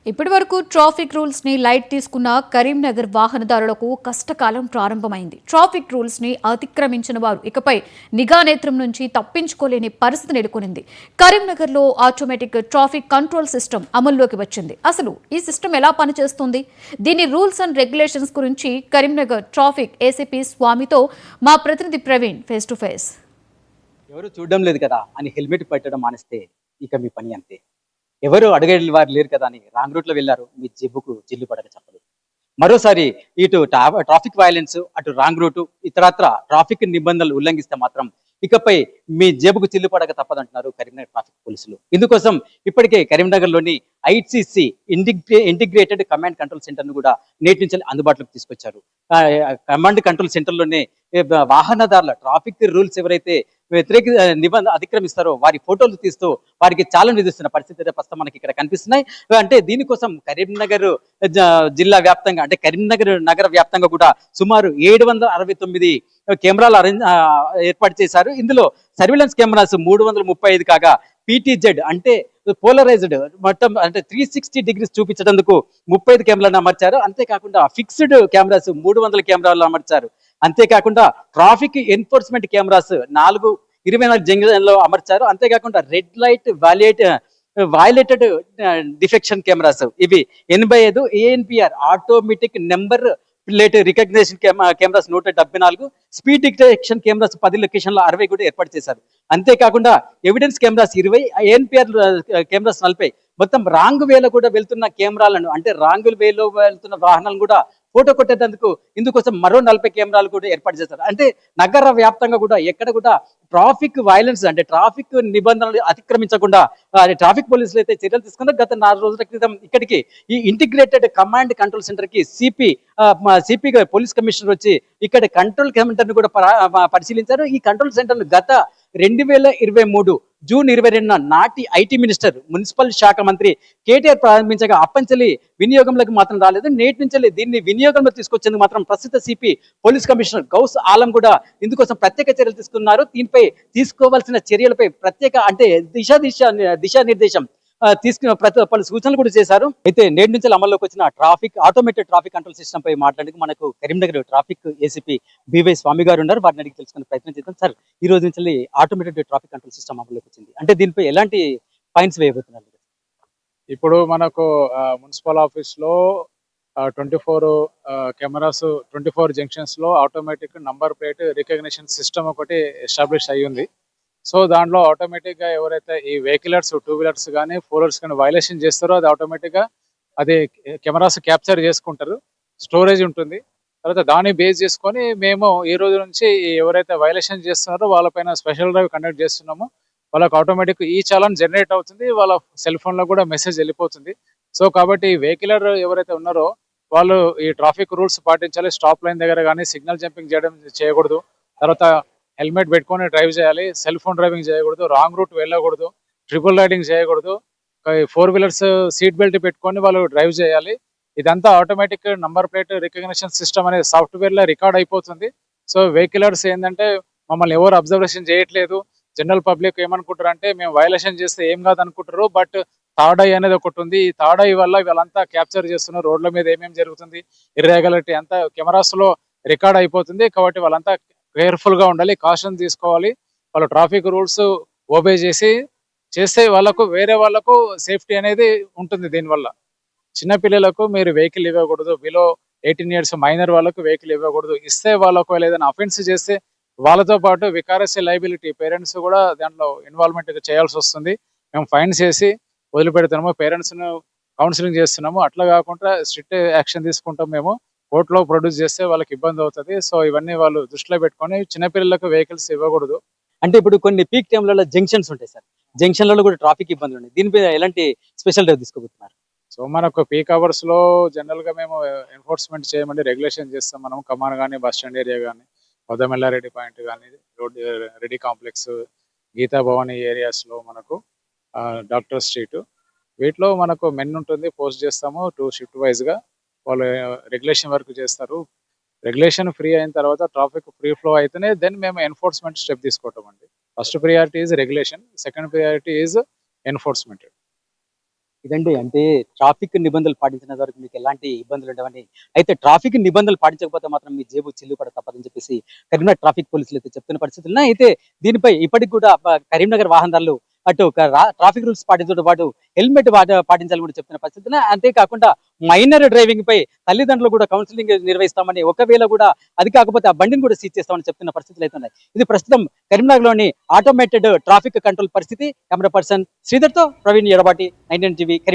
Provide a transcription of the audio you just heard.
ఇప్పటివరకు traffic rules ని light తీసుకున్న కరీంనగర్ వాహనదారులకు కష్టకాలం ప్రారంభమైంది. ట్రాఫిక్ రూల్స్ ని అతిక్రమించిన వారు ఇకపై నిఘా నేత్రం నుంచి తప్పించుకోలేని పరిస్థితి నెలకొనింది. కరీంనగర్ లో ఆటోమేటిక్ ట్రాఫిక్ కంట్రోల్ సిస్టమ్ అమల్లోకి వచ్చింది. అసలు ఈ సిస్టమ్ ఎలా పనిచేస్తుంది, దీని రూల్స్ అండ్ రెగ్యులేషన్స్ గురించి కరీంనగర్ ట్రాఫిక్ ఏసీపీ స్వామితో మా ప్రతినిధి ప్రవీణ్ ఫేస్ టు ఫేస్. ఎవరు చూడడం లేదు కదా అని హెల్మెట్ పెట్టడం మానేస్తే ఇక మీ పని అంతే. ఎవరు అడిగే వారు లేరు కదా అని రాంగ్ రూట్ లో వెళ్ళారు, మీ జేబుకు చిల్లు పడక చెప్పదు. మరోసారి ఇటు ట్రాఫిక్ వైలెన్స్, అటు రాంగ్ రూటు, ఇతరత్ర ట్రాఫిక్ నిబంధనలు ఉల్లంఘిస్తే మాత్రం ఇకపై మీ జేబుకు చిల్లు పడక తప్పదంటున్నారు కరీంనగర్ ట్రాఫిక్ పోలీసులు. ఇందుకోసం ఇప్పటికే కరీంనగర్లోని ICC integrated command control center ను కూడా నేటి నుంచి అందుబాటులోకి తీసుకొచ్చారు. కమాండ్ కంట్రోల్ సెంటర్ లోనే వాహనదారుల ట్రాఫిక్ రూల్స్ ఎవరైతే వ్యతిరేక నిబంధన అతిక్రమిస్తారో వారి ఫోటోలు తీస్తూ వారికి ఛాలెంజ్ విధిస్తున్న పరిస్థితి ప్రస్తుతం మనకి ఇక్కడ కనిపిస్తున్నాయి. అంటే దీనికోసం కరీంనగర్ జిల్లా వ్యాప్తంగా, అంటే కరీంనగర్ నగర వ్యాప్తంగా కూడా సుమారు 769 కెమెరాలు ఏర్పాటు చేశారు. ఇందులో సర్వేలెన్స్ కెమెరాస్ 335 కాగా పీటీజెడ్ అంటే పోలరైజ్డ్ మొత్తం అంటే 360 డిగ్రీస్ చూపించడానికి 35 కెమెరాలను అమర్చారు. అంతేకాకుండా ఫిక్స్డ్ కెమెరాస్ 300 కెమెరాలు అమర్చారు. అంతేకాకుండా ట్రాఫిక్ ఎన్ఫోర్స్మెంట్ కెమెరాస్ 24 జంక్షన్లో అమర్చారు. అంతేకాకుండా red light violated defection cameras ఇవి 85 ANPR automatic number plate recognition cameras 174, speed detection cameras 10 లొకేషన్లో 60 కూడా ఏర్పాటు చేశారు. అంతేకాకుండా ఎవిడెన్స్ కెమెరాస్ 20, ఏఎన్పిఆర్ కెమెరాస్ 40, మొత్తం రాంగ్ వేలో కూడా వెళ్తున్న కెమెరాలను, అంటే రాంగ్ వేలో వెళ్తున్న వాహనాలను కూడా ఫోటో కొట్టేందుకు ఇందుకోసం మరో 40 కెమెరాలు కూడా ఏర్పాటు చేశారు. అంటే నగర వ్యాప్తంగా కూడా ఎక్కడ కూడా ట్రాఫిక్ వైలెన్స్, అంటే ట్రాఫిక్ నిబంధనలు అతిక్రమించకుండా ట్రాఫిక్ పోలీసులు అయితే చర్యలు తీసుకున్నారు. గత 4 రోజుల క్రితం ఇక్కడికి ఈ ఇంటిగ్రేటెడ్ కమాండ్ కంట్రోల్ సెంటర్ కి సిపి పోలీస్ కమిషనర్ వచ్చి ఇక్కడ కంట్రోల్ సెంటర్ ను కూడా పరిశీలించారు. ఈ కంట్రోల్ సెంటర్ ను గత 2023 జూన్ 22 నాటి ఐటీ మినిస్టర్, మున్సిపల్ శాఖ మంత్రి కేటీఆర్ ప్రారంభించగా అప్పంచలి వినియోగంలోకి మాత్రం రాలేదు. నేటి నుంచి దీన్ని వినియోగంలో తీసుకొచ్చేందుకు మాత్రం ప్రస్తుత CP police commissioner Gaus Alam కూడా ఇందుకోసం ప్రత్యేక చర్యలు తీసుకున్నారు. దీనిపై తీసుకోవాల్సిన చర్యలపై ప్రత్యేక, అంటే దిశానిర్దేశం తీసుకున్న పలు సూచనలు కూడా చేశారు. అయితే నేటి నుంచి అమల్లోకి వచ్చిన ఆటోమేటెడ్ ట్రాఫిక్ కంట్రోల్ సిస్టమ్ పై మాట్లాడేందుకు మనకు కరీంనగర్ ట్రాఫిక్ ఏసీపీ బివై స్వామి గారు ఉన్నారు. వారిని అడిగి తెలుసుకునే ప్రయత్నం చేద్దాం. సార్, ఈ రోజు నుంచి ఆటోమేటెడ్ ట్రాఫిక్ కంట్రోల్ సిస్టమ్ అమల్లోకి వచ్చింది, అంటే దీనిపై ఎలాంటి ఫైన్స్ వేయబోతున్నారు? ఇప్పుడు మనకు మున్సిపల్ ఆఫీస్ లో 24 కెమెరాస్, 24 జంక్షన్స్ లో automatic number plate recognition system ఒకటి ఎస్టాబ్లిష్ అయ్యి ఉంది. సో దాంట్లో ఆటోమేటిక్ గా ఎవరైతే ఈ వెహికలర్స్, 2 వీలర్స్ కానీ 4 వీలర్స్ కానీ వైలేషన్ చేస్తారో అది ఆటోమేటిక్ గా అది కెమెరాస్ క్యాప్చర్ చేసుకుంటారు. స్టోరేజ్ ఉంటుంది. తర్వాత దాన్ని బేస్ చేసుకొని మేము ఈ రోజు నుంచి ఎవరైతే వైలేషన్ చేస్తున్నారో వాళ్ళపైన స్పెషల్ డ్రైవ్ కండక్ట్ చేస్తున్నాము. వాళ్ళకి ఆటోమేటిక్ ఈ చాలాన్ జనరేట్ అవుతుంది, వాళ్ళ సెల్ ఫోన్ లో కూడా మెసేజ్ వెళ్ళిపోతుంది. సో కాబట్టి ఈ వెహికలర్ ఎవరైతే ఉన్నారో వాళ్ళు ఈ ట్రాఫిక్ రూల్స్ పాటించాలి. స్టాప్ లైన్ దగ్గర కానీ సిగ్నల్ జంపింగ్ చేయకూడదు. తర్వాత హెల్మెట్ పెట్టుకొని డ్రైవ్ చేయాలి. సెల్ ఫోన్ డ్రైవింగ్ చేయకూడదు. రాంగ్ రూట్ వెళ్ళకూడదు. ట్రిపుల్ రైడింగ్ చేయకూడదు. 4 వీలర్స్ సీట్ బెల్ట్ పెట్టుకొని వాళ్ళు డ్రైవ్ చేయాలి. ఇదంతా automatic number plate recognition system అనే సాఫ్ట్వేర్ లో రికార్డ్ అయిపోతుంది. సో వెహికలర్స్ ఏంటంటే మమ్మల్ని ఎవరు అబ్జర్వేషన్ చేయట్లేదు, జనరల్ పబ్లిక్ ఏమనుకుంటారు అంటే మేము వైలేషన్ చేస్తే ఏం కాదు అనుకుంటారు. బట్ థర్డ్ ఐ అనేది ఒకటి ఉంది. ఈ థర్డ్ ఐ వల్ల వీళ్ళంతా క్యాప్చర్ చేస్తున్నారు. రోడ్ల మీద ఏమేమి జరుగుతుంది, ఇర్రెగ్యులారిటీ అంతా కెమెరాస్ లో రికార్డ్ అయిపోతుంది. కాబట్టి వాళ్ళంతా కేర్ఫుల్ గా ఉండాలి, కాషన్ తీసుకోవాలి. వాళ్ళు ట్రాఫిక్ రూల్స్ ఓబే చేస్తే వాళ్ళకు, వేరే వాళ్ళకు సేఫ్టీ అనేది ఉంటుంది. దీనివల్ల చిన్నపిల్లలకు మీరు వెహికల్ ఇవ్వకూడదు. బిలో 18 ఇయర్స్ మైనర్ వాళ్ళకు వెహికల్ ఇవ్వకూడదు. ఇస్తే వాళ్ళకు ఏదైనా అఫెన్స్ చేస్తే వాళ్ళతో పాటు వికారస్ లైబిలిటీ పేరెంట్స్ కూడా దాంట్లో ఇన్వాల్వ్మెంట్ చేయాల్సి వస్తుంది. మేము ఫైన్స్ చేసి వదిలిపెడుతున్నాము, పేరెంట్స్ ను కౌన్సిలింగ్ చేస్తున్నాము. అట్లా కాకుండా స్ట్రిక్ట్ యాక్షన్ తీసుకుంటాం. మేము కోర్టులో ప్రొడ్యూస్ చేస్తే వాళ్ళకి ఇబ్బంది అవుతుంది. సో ఇవన్నీ వాళ్ళు దృష్టిలో పెట్టుకొని చిన్నపిల్లలకు వెహికల్స్ ఇవ్వకూడదు. అంటే ఇప్పుడు కొన్ని పీక్ టైంలలో జంక్షన్స్ ఉంటాయి సార్, జంక్షన్లలో కూడా ట్రాఫిక్ ఇబ్బందులు ఉన్నాయి. దీనిపై ఎలాంటి స్పెషల్ డ్రైవ్ తీసుకోబోతున్నారు? సో మనకు పీక్ అవర్స్ లో జనరల్ గా మేము ఎన్ఫోర్స్మెంట్ చేయమంటే రెగ్యులేషన్ చేస్తాం. మనం కమాన్ కానీ, బస్ స్టాండ్ ఏరియా కానీ, వదమెల్లారెడ్డి పాయింట్ కానీ, road Reddy complex, Geeta Bhavani areas లో మనకు డాక్టర్ స్ట్రీట్, వీటిలో మనకు మెన్ ఉంటుంది, పోస్ట్ చేస్తాము 2 షిఫ్ట్ వైజ్ గా. వాళ్ళు రెగ్యులేషన్ వర్క్ చేస్తారు. రెగ్యులేషన్ ఫ్రీ అయిన తర్వాత ట్రాఫిక్ ఫ్రీ ఫ్లో అయితేనే దెన్ మేము ఎన్ఫోర్స్మెంట్ స్టెప్ తీసుకోవటం అండి. First priority is regulation, second priority is enforcement. ఇదండి అంటే ట్రాఫిక్ నిబంధనలు పాటించిన వరకు మీకు ఎలాంటి ఇబ్బందులు ఉండవని, అయితే ట్రాఫిక్ నిబంధనలు పాటించకపోతే మాత్రం మీ జేబు చిల్లు పడ తప్పదని చెప్పేసి కరీంనగర్ ట్రాఫిక్ పోలీసులు అయితే చెప్తున్న పరిస్థితులు ఉన్నాయి. అయితే దీనిపై ఇప్పటికి కూడా కరీంనగర్ వాహనదారులు అటు ట్రాఫిక్ రూల్స్ పాటించడంతో పాటు హెల్మెట్ పాటించాలని కూడా చెప్తున్న పరిస్థితులు ఉన్నాయి. అంతేకాకుండా మైనర్ డ్రైవింగ్ పై తల్లిదండ్రులు కూడా కౌన్సిలింగ్ నిర్వహిస్తామని, ఒకవేళ కూడా అది కాకపోతే ఆ బండిని కూడా సీజ్ చేస్తామని చెప్తున్న పరిస్థితులు అయితే ఉన్నాయి. ఇది ప్రస్తుతం కరీంనగర్లోని ఆటోమేటెడ్ ట్రాఫిక్ కంట్రోల్ పరిస్థితి. కెమెరా పర్సన్ శ్రీధర్తో ప్రవీణ్ ఎడబాటి, 99 టీవీ.